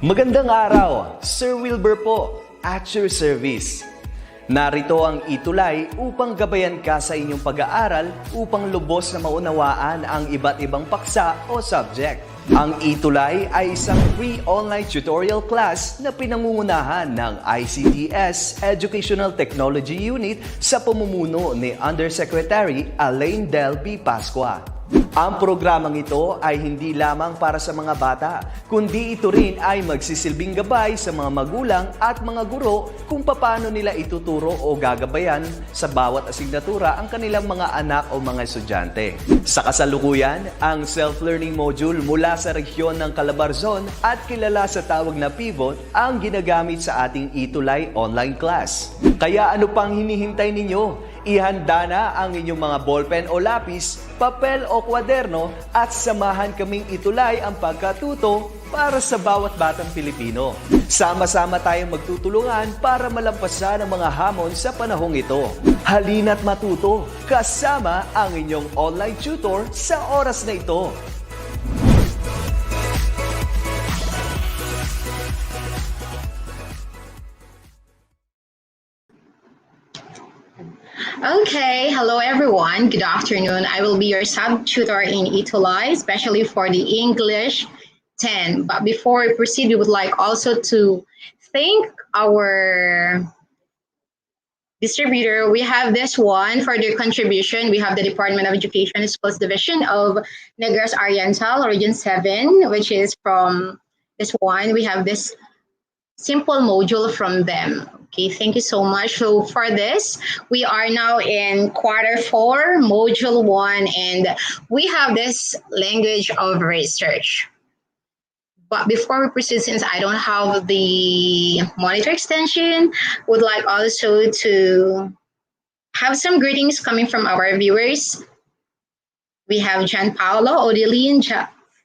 Magandang araw, Sir Wilbur po, at your service. Narito ang ETUlay upang gabayan ka sa inyong pag-aaral upang lubos na maunawaan ang iba't ibang paksa o subject. Ang ETUlay ay isang free online tutorial class na pinangungunahan ng DepEd Educational Technology Unit sa pamumuno ni Undersecretary Elaine Del P. Pascua. Ang programang ito ay hindi lamang para sa mga bata, kundi ito rin ay magsisilbing gabay sa mga magulang at mga guro kung paano nila ituturo o gagabayan sa bawat asignatura ang kanilang mga anak o mga estudyante. Sa kasalukuyan, ang Selflearning module mula sa rehiyon ng Calabarzon at kilala sa tawag na pivot ang ginagamit sa ating ETUlay online class. Kaya ano pang hinihintay ninyo? Ihanda na ang inyong mga ballpen o lapis, papel o kwaderno at samahan kaming itulay ang pagkatuto para sa bawat batang Pilipino. Sama-sama tayong magtutulungan para malampasan ang mga hamon sa panahong ito. Halina't matuto kasama ang inyong online tutor sa oras na ito. Okay, hello everyone. Good afternoon. I will be your sub-tutor in ETUlay, especially for the English 10. But before we proceed, we would like also to thank our distributor. We have this one for their contribution. We have the Department of Education Schools Division of Negros Oriental, Region 7, which is from this one. We have this simple module from them. Okay, thank you so much. So for this, we are now in quarter 4, module 1, and we have this language of research. But before we proceed, since I don't have the monitor extension, would like also to have some greetings coming from our viewers. We have Gian Paolo, Odeline,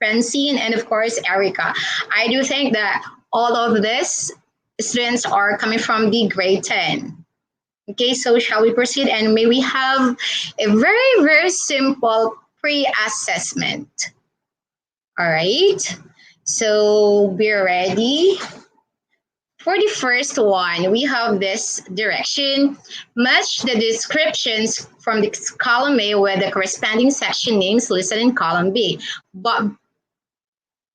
Francine, and of course, Erica. I do think that all of this students are coming from the grade 10. Okay, so shall we proceed? And may we have a very, very simple pre-assessment. All right, so we're ready. For the first one, we have this direction. Match the descriptions from the column A with the corresponding section names listed in column B. But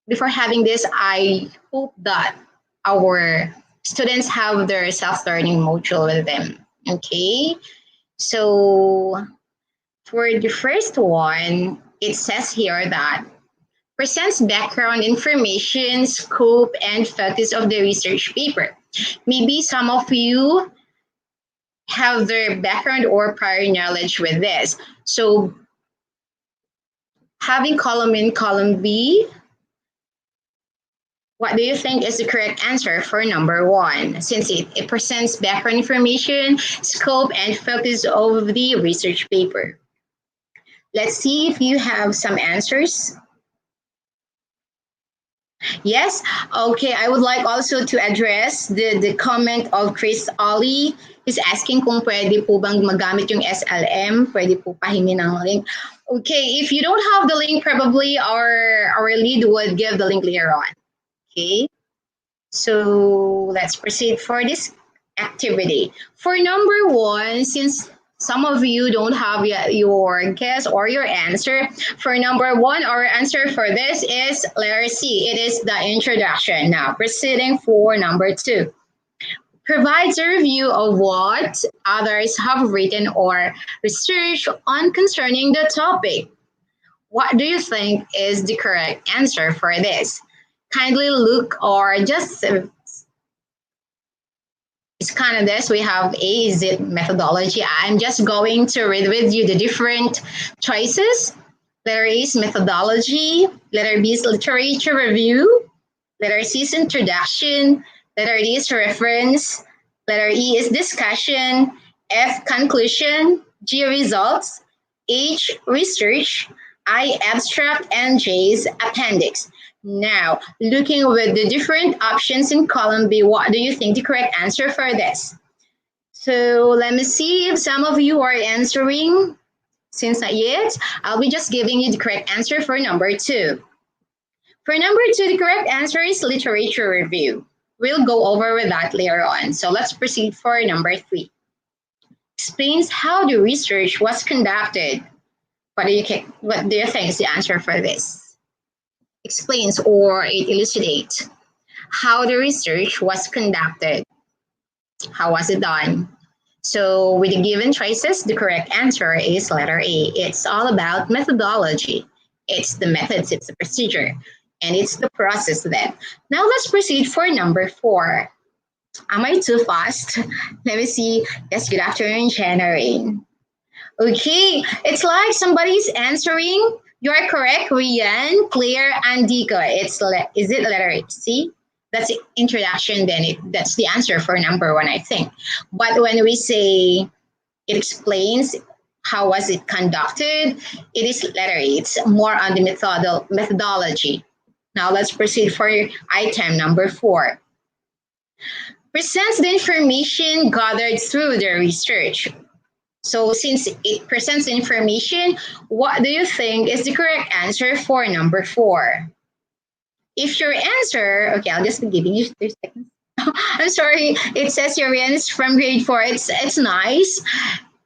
before having this, I hope that our students have their self-learning module with them. Okay, so for the first one, it says here that presents background information, scope, and focus of the research paper. Maybe some of you have their background or prior knowledge with this. So having column in column B, what do you think is the correct answer for number 1? Since it presents background information, scope, and focus of the research paper. Let's see if you have some answers. Yes? Okay, I would like also to address the comment of Chris Ollie. He's asking kung pwede po bang magamit yung SLM, pwede po pahingi ng link. Okay, if you don't have the link, probably our lead would give the link later on. Okay, so let's proceed for this activity. For number 1, since some of you don't have yet your guess or your answer, for number 1, our answer for this is letter C. It is the introduction. Now, proceeding for number 2. Provides a review of what others have written or researched on concerning the topic. What do you think is the correct answer for this? Kindly look or just, it's kind of this. We have A, is it methodology? I'm just going to read with you the different choices. Letter A is methodology. Letter B is literature review. Letter C is introduction. Letter D is reference. Letter E is discussion. F, conclusion. G, results. H, research. I, abstract. And J is appendix. Now, looking with the different options in column B, what do you think the correct answer for this? So let me see if some of you are answering. Since not yet, I'll be just giving you the correct answer for number 2. For number 2, the correct answer is literature review. We'll go over with that later on. So let's proceed for number 3. Explains how the research was conducted. What do you think is the answer for this? Explains or it elucidates how the research was conducted. How was it done? So with the given choices, the correct answer is letter A. It's all about methodology. It's the methods, it's the procedure, and it's the process then. Now let's proceed for number 4. Am I too fast? Let me see. Yes, good afternoon, Janarine. Okay, it's like somebody's answering. You are correct, Rian, Claire, and Dika. Is it letter C? That's the introduction, then that's the answer for number 1, I think. But when we say it explains how was it conducted, it is letter A. It's more on the methodology. Now let's proceed for item number 4. Presents the information gathered through the research. So since it presents information, what do you think is the correct answer for number 4? If your answer, okay, I'll just be giving you 3 seconds. I'm sorry, it says your answer from grade 4. It's nice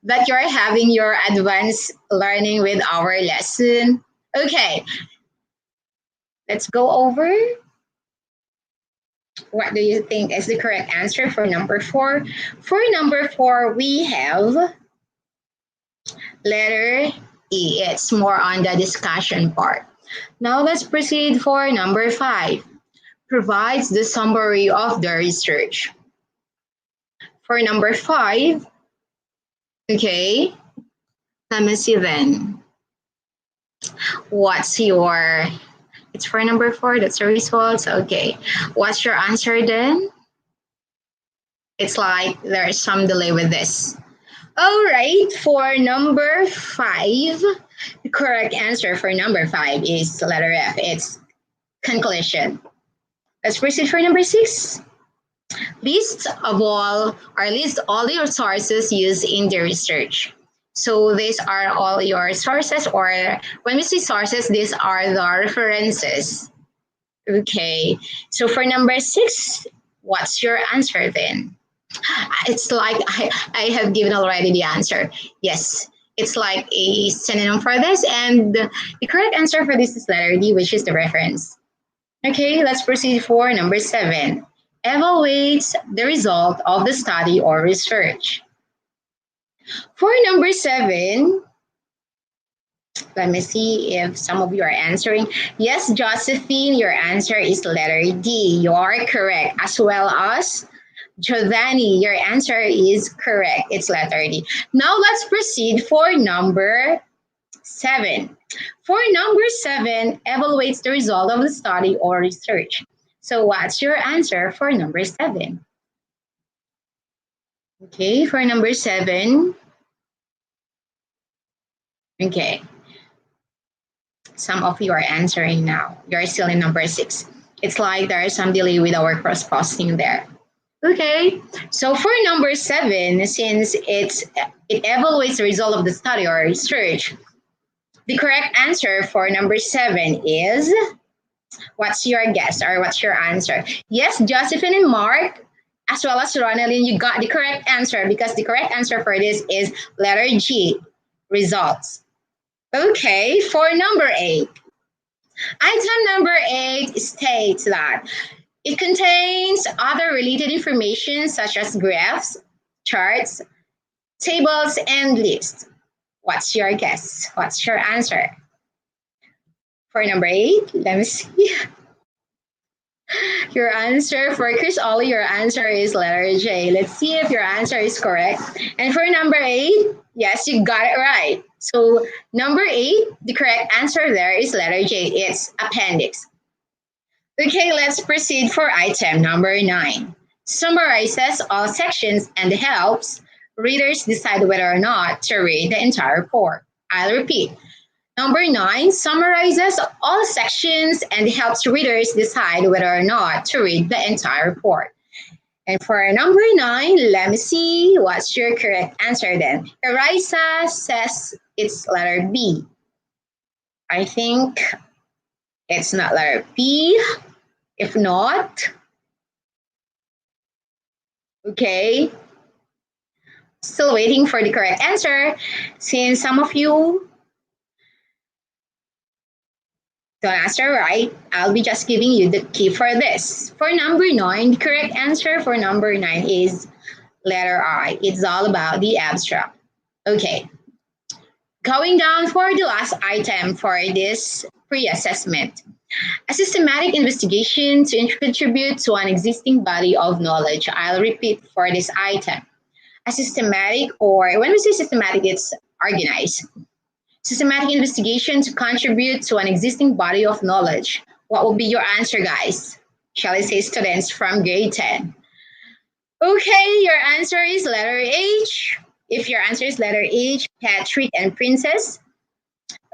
that you're having your advanced learning with our lesson. Okay, let's go over. What do you think is the correct answer for number 4? For number 4, we have letter E. It's more on the discussion part. Now let's proceed for number 5. Provides the summary of the research. For number 5, okay, let me see then. It's for number 4, that's the results. Okay, what's your answer then? It's like there's some delay with this. All right, for number 5, the correct answer for number 5 is letter F. It's conclusion. Let's proceed for number 6. List all your sources used in the research. So these are all your sources, or when we say sources, these are the references. Okay, so for number 6, what's your answer then? It's like I have given already the answer. Yes, it's like a synonym for this, and the correct answer for this is letter D, which is the reference. Okay, let's proceed for number 7. Evaluates the result of the study or research. For number 7, let me see if some of you are answering. Yes, Josephine, your answer is letter D. You are correct, as well as Giovanni, your answer is correct. It's letter D. Now let's proceed for number 7. For number 7, evaluates the result of the study or research. So what's your answer for number 7? Okay, for number 7. Okay. Some of you are answering now. You're still in number 6. It's like there is some delay with our cross-posting there. Okay, so for number 7, since it evaluates the result of the study or research, the correct answer for number 7 is, what's your guess or what's your answer? Yes, Josephine and Mark, as well as Ronaldin, you got the correct answer, because the correct answer for this is letter G, results. Okay, for number 8. Item number 8 states that it contains other related information such as graphs, charts, tables, and lists. What's your guess? What's your answer? For number 8, let me see. Your answer for Chris Ollie, your answer is letter J. Let's see if your answer is correct. And for number 8, yes, you got it right. So number 8, the correct answer there is letter J. It's appendix. Okay, let's proceed for item number 9. Summarizes all sections and helps readers decide whether or not to read the entire report. I'll repeat. Number 9 summarizes all sections and helps readers decide whether or not to read the entire report. And for number 9, let me see what's your correct answer then. Erisa says it's letter B. I think It's not letter P. If not, okay. Still waiting for the correct answer. Since some of you don't answer right, I'll be just giving you the key for this. For number 9, the correct answer for number 9 is letter I. It's all about the abstract. Okay. Going down for the last item for this pre-assessment. A systematic investigation to contribute to an existing body of knowledge. I'll repeat for this item. A systematic, or when we say systematic, it's organized. Systematic investigation to contribute to an existing body of knowledge. What will be your answer, guys? Shall I say students from grade 10? Okay, your answer is letter H. If your answer is letter H, Patrick and Princess.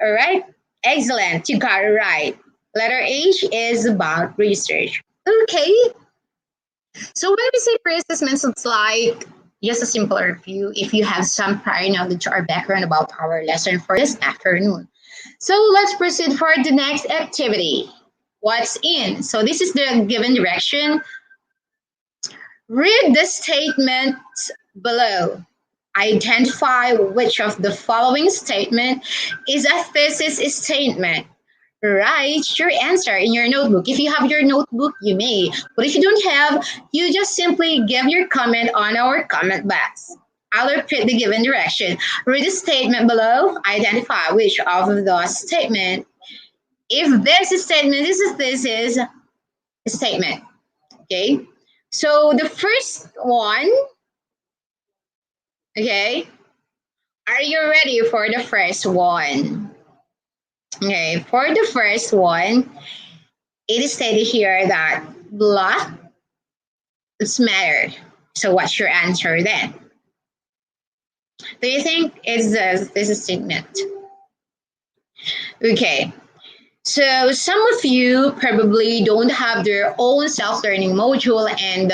All right, excellent. You got it right. Letter H is about research. Okay, so when we say pre-assessments, it's like just a simple review if you have some prior knowledge or background about our lesson for this afternoon. So let's proceed for the next activity. What's in? So this is the given direction. Read the statements below. Identify which of the following statement is a thesis statement. Write your answer in your notebook. If you have your notebook, you may. But if you don't have, you just simply give your comment on our comment box. I'll repeat the given direction. Read the statement below. Identify which of the statement. If there's a statement, this is thesis statement. Okay. So the first one, okay. Are you ready for the first one? Okay, for the first one, it is stated here that blah is matter. So what's your answer then? Do you think it's this statement? Okay, so some of you probably don't have their own self-learning module, and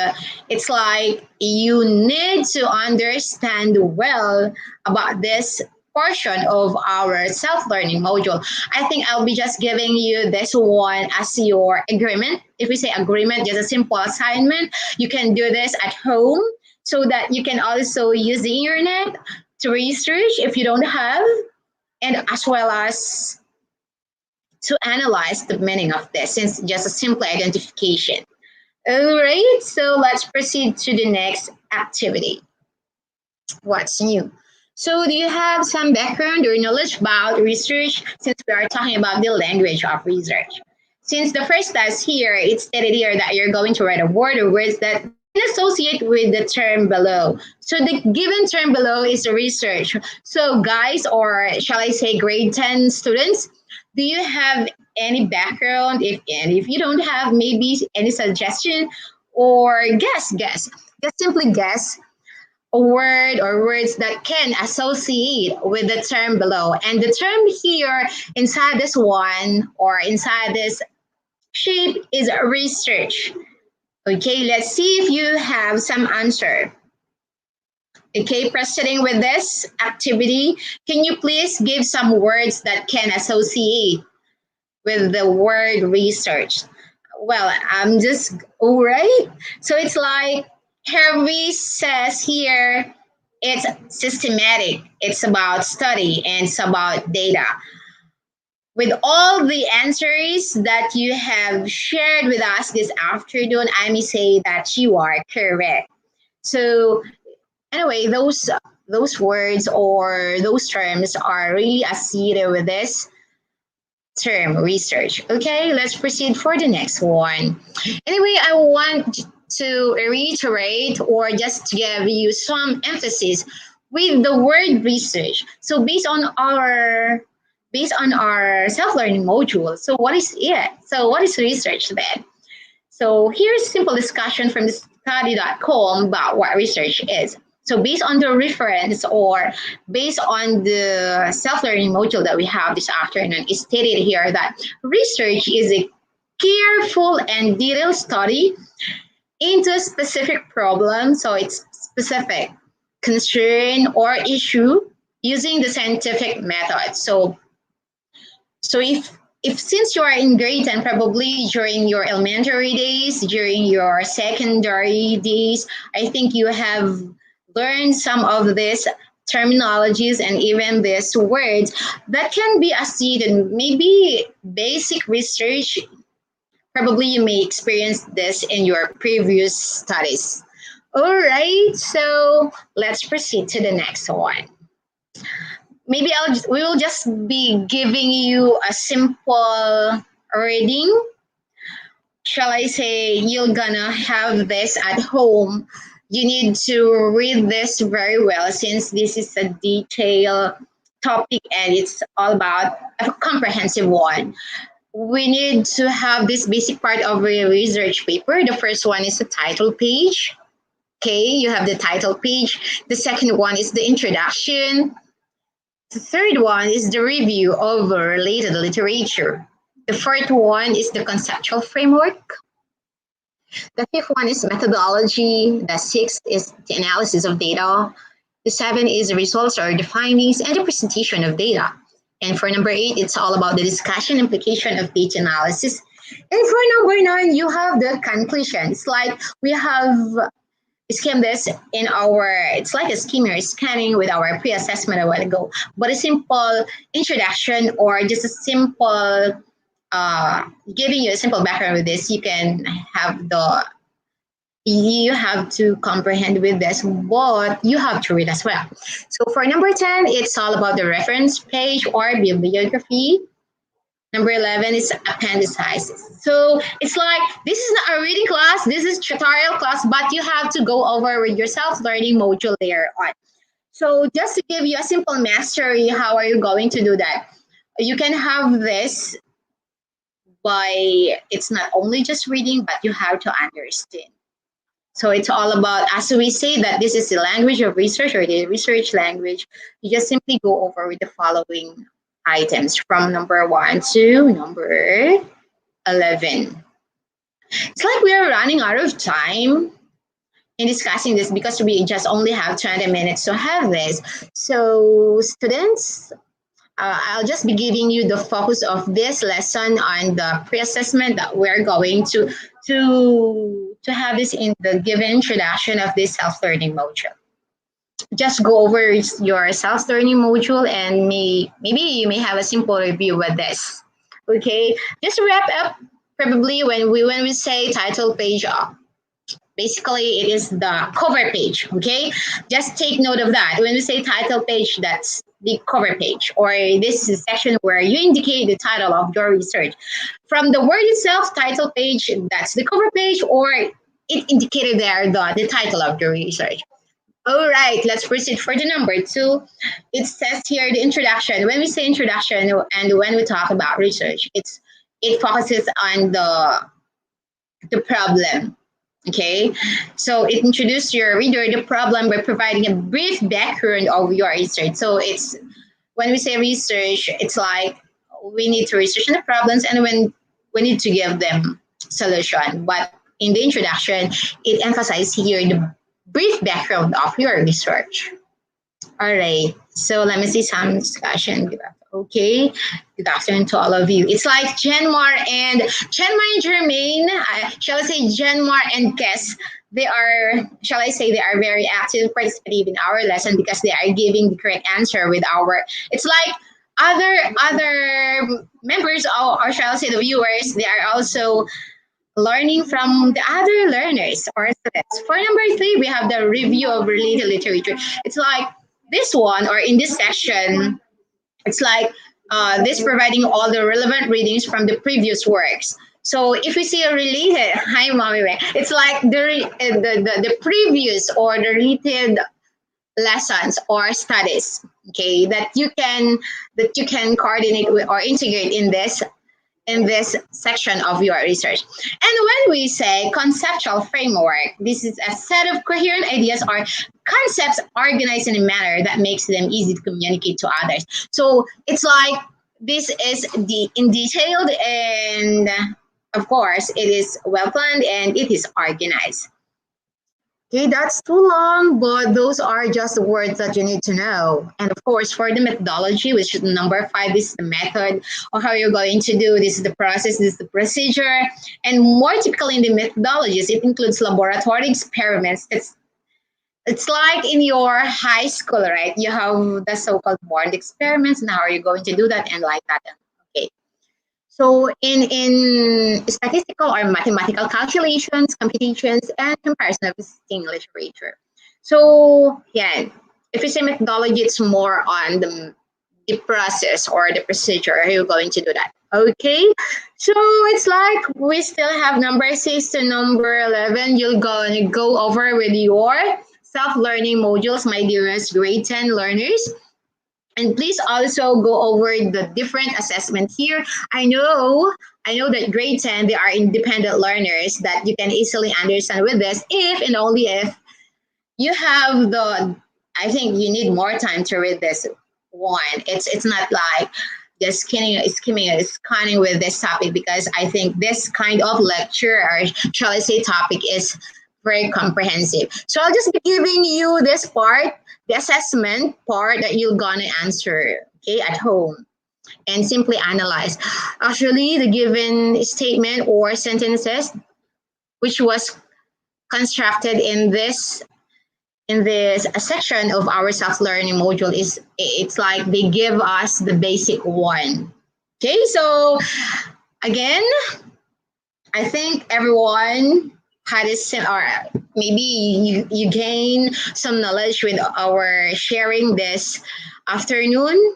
it's like you need to understand well about this portion of our self-learning module. I think I'll be just giving you this one as your agreement. If we say agreement, just a simple assignment, you can do this at home so that you can also use the internet to research if you don't have, and as well as to analyze the meaning of this, since just a simple identification. All right, so let's proceed to the next activity. What's new? So do you have some background or knowledge about research, since we are talking about the language of research? Since the first task here, it's stated here that you're going to write a word or words that associate with the term below. So the given term below is research. So guys, or shall I say grade 10 students, do you have any background? If you don't have, maybe any suggestion or guess, just simply guess a word or words that can associate with the term below. And the term here inside this one or inside this shape is research. Okay, let's see if you have some answer. Okay, proceeding with this activity, can you please give some words that can associate with the word research? Well, I'm just, all right. So it's like Harvey says here, it's systematic, it's about study, and it's about data. With all the answers that you have shared with us this afternoon, I may say that you are correct. So anyway, those words or those terms are really associated with this term research. Okay, let's proceed for the next one. Anyway, I want to reiterate or just to give you some emphasis with the word research. So based on our self-learning module, so what is it? So what is research then? So here's a simple discussion from the study.com about what research is. So based on the reference or based on the self-learning module that we have this afternoon, it's stated here that research is a careful and detailed study into a specific problem. So it's specific concern or issue using the scientific method. So if if since you are in grade 10, probably during your elementary days, during your secondary days, I think you have learned some of these terminologies and even these words that can be a student. Maybe basic research, probably you may experience this in your previous studies. All right, so let's proceed to the next one. Maybe we will just be giving you a simple reading. Shall I say you're gonna have this at home? You need to read this very well since this is a detailed topic and it's all about a comprehensive one. We need to have this basic part of a research paper. The first one is the title page. Okay, you have the title page. The second one is the introduction. The third one is the review of related literature. The fourth one is the conceptual framework. The fifth one is methodology. The sixth is the analysis of data. The seventh is the results or the findings and the presentation of data. And for number 8, it's all about the discussion implication of data analysis. And for number 9, you have the conclusion. It's like we have scheme this in our, it's like a scheme you're scanning with our pre-assessment a while ago, but a simple introduction or just a simple giving you a simple background with this, you can have the, you have to comprehend with this, but you have to read as well. So for number 10, it's all about the reference page or bibliography. Number 11 is appendices. So it's like, this is not a reading class, this is tutorial class, but you have to go over with your self-learning module later on. So just to give you a simple mastery, how are you going to do that? You can have this by, it's not only just reading, but you have to understand. So it's all about, as we say that this is the language of research or the research language, you just simply go over with the following items from number 1 to number 11. It's like we are running out of time in discussing this because we just only have 20 minutes to have this. So students, I'll just be giving you the focus of this lesson on the pre-assessment that we're going to have this in the given introduction of this self-learning module. Just go over your self-learning module and maybe you may have a simple review with this. Okay, just to wrap up, probably when we say title page, basically it is the cover page. Okay, just take note of that. When we say title page, that's the cover page, or this is a section where you indicate the title of your research. From the word itself, title page, that's the cover page, or it indicated there the title of the research. All right, let's proceed for the number 2. It says here the introduction. When we say introduction and when we talk about research, it focuses on the problem. Okay, so it introduces your reader the problem by providing a brief background of your research. So it's, when we say research, it's like we need to research the problems and when we need to give them solution. But in the introduction, it emphasizes here the brief background of your research. All right, so let me see some discussion. Okay, good afternoon to all of you. It's like Janmar and Jermaine, shall I say Janmar and Kes, they are, shall I say, they are very active, participative in our lesson because they are giving the correct answer with our, it's like other members or shall I say the viewers, they are also learning from the other learners or students. For number 3, we have the review of related literature. It's like this one, or in this section, it's like this providing all the relevant readings from the previous works. So if we see a related, hi mommy, it's like the previous or the related lessons or studies, okay, that you can coordinate with or integrate in this section of your research. And when we say conceptual framework, this is a set of coherent ideas or concepts organized in a manner that makes them easy to communicate to others. So it's like this is in detailed, and of course it is well planned and it is organized. Okay, that's too long, but those are just the words that you need to know. And of course, for the methodology, which is number 5, this is the method or how you're going to do. This is the process, this is the procedure. And more typically in the methodologies, it includes laboratory experiments. It's like in your high school, right? You have the so-called board experiments, and how are you going to do that, and like that. Okay. So in statistical or mathematical calculations, computations, and comparison of English literature. So yeah, if you say methodology, it's more on the process or the procedure. How you're going to do that? Okay. So it's like we still have number 6 to number 11. You're going to go over with your self-learning modules, my dearest grade 10 learners. And please also go over the different assessment here. I know that grade 10, they are independent learners that you can easily understand with this if and only if you have I think you need more time to read this one. It's not like just scanning with this topic, because I think this kind of lecture, or shall I say topic, is very comprehensive. So I'll just be giving you this part, the assessment part that you're gonna answer, okay, at home, and simply analyze. Actually, the given statement or sentences which was constructed in this section of our self-learning module it's like they give us the basic one. Okay, so again, I think everyone had or maybe you gain some knowledge with our sharing this afternoon.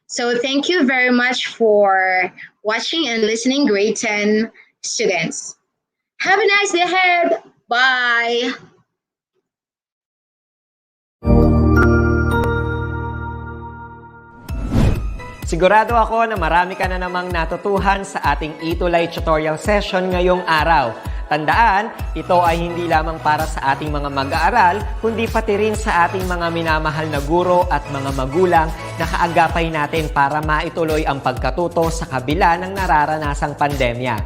So thank you very much for watching and listening, grade 10 students. Have a nice day ahead. Bye. Sigurado ako na marami ka na namang natutuhan sa ating ETUlay tutorial session ngayong araw. Tandaan, ito ay hindi lamang para sa ating mga mag-aaral, kundi pati rin sa ating mga minamahal na guro at mga magulang na kaagapay natin para maituloy ang pagkatuto sa kabila ng nararanasang pandemya.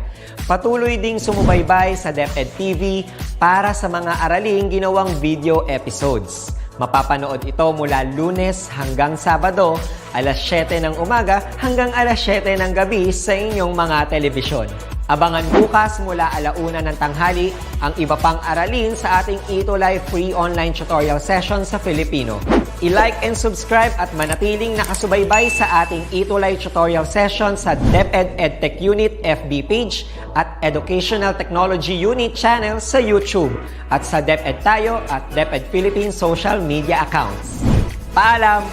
Patuloy ding sumubaybay sa DepEd TV para sa mga araling ginawang video episodes. Mapapanood ito mula Lunes hanggang Sabado, alas 7 ng umaga hanggang alas 7 ng gabi sa inyong mga telebisyon. Abangan bukas mula 1:00 ng tanghali ang iba pang aralin sa ating ETUlay free online tutorial session sa Filipino. I-like and subscribe at manatiling nakasubaybay sa ating ETUlay tutorial session sa DepEd Edtech Unit FB page at Educational Technology Unit channel sa YouTube at sa DepEd Tayo at DepEd Philippines social media accounts. Paalam!